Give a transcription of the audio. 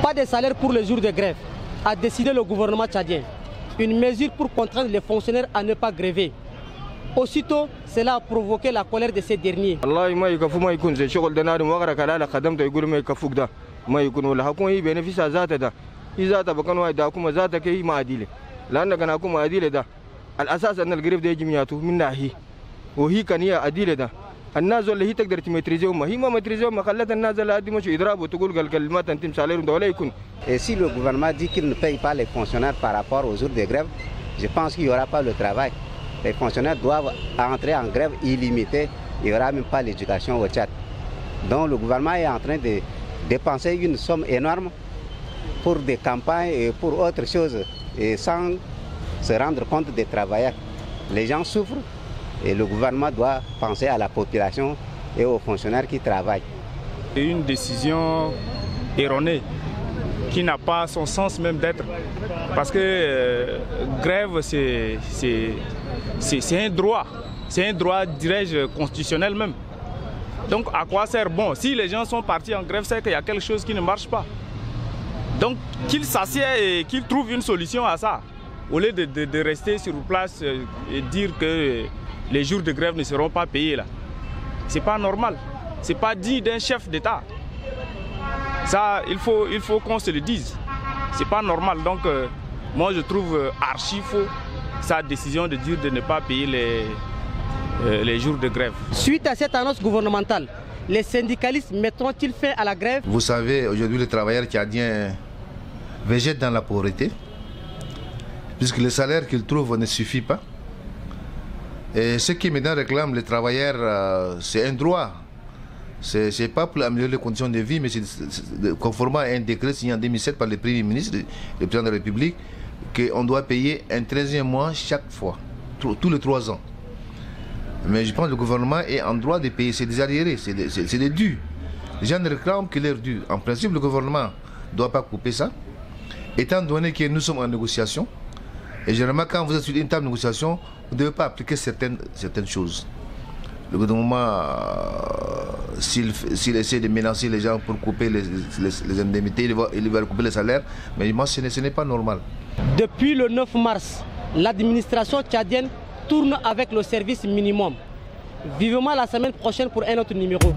Pas de salaire pour les jours de grève, a décidé le gouvernement tchadien. Une mesure pour contraindre les fonctionnaires à ne pas gréver. Aussitôt, cela a provoqué la colère de ces derniers. Et si le gouvernement dit qu'il ne paye pas les fonctionnaires par rapport aux jours de grève, je pense qu'il n'y aura pas le travail. Les fonctionnaires doivent entrer en grève illimitée, il n'y aura même pas l'éducation au Tchad. Donc le gouvernement est en train de dépenser une somme énorme pour des campagnes et pour autre chose, et sans se rendre compte des travailleurs. Les gens souffrent et le gouvernement doit penser à la population et aux fonctionnaires qui travaillent. C'est une décision erronée qui n'a pas son sens même d'être. Parce que grève, c'est un droit. C'est un droit, dirais-je, constitutionnel même. Donc à quoi sert? Bon, si les gens sont partis en grève, c'est qu'il y a quelque chose qui ne marche pas. Donc qu'ils s'assiedent et qu'ils trouvent une solution à ça. Au lieu de rester sur place et dire que les jours de grève ne seront pas payés là. C'est pas normal. C'est pas digne d'un chef d'État. Ça, il faut qu'on se le dise. C'est pas normal. Donc, moi, je trouve archi faux sa décision de dire de ne pas payer les jours de grève. Suite à cette annonce gouvernementale, les syndicalistes mettront-ils fin à la grève? Vous savez, aujourd'hui, les travailleurs tchadiens végètent dans la pauvreté, puisque le salaire qu'ils trouvent ne suffit pas. Et ce qui maintenant réclament les travailleurs, c'est un droit. Ce n'est pas pour améliorer les conditions de vie, mais c'est conformément à un décret signé en 2007 par le Premier ministre, le Président de la République, qu'on doit payer un 13e mois chaque fois, tous les 3 ans. Mais je pense que le gouvernement est en droit de payer, c'est des arriérés, c'est des dus. Les gens ne réclament que leurs dus. En principe, le gouvernement ne doit pas couper ça, étant donné que nous sommes en négociation. Et généralement, quand vous êtes sur une table de négociation, vous ne devez pas appliquer certaines choses. Le gouvernement, s'il essaie de menacer les gens pour couper les indemnités, il va couper les salaires, mais moi, ce n'est pas normal. Depuis le 9 mars, l'administration tchadienne tourne avec le service minimum. Vivement la semaine prochaine pour un autre numéro.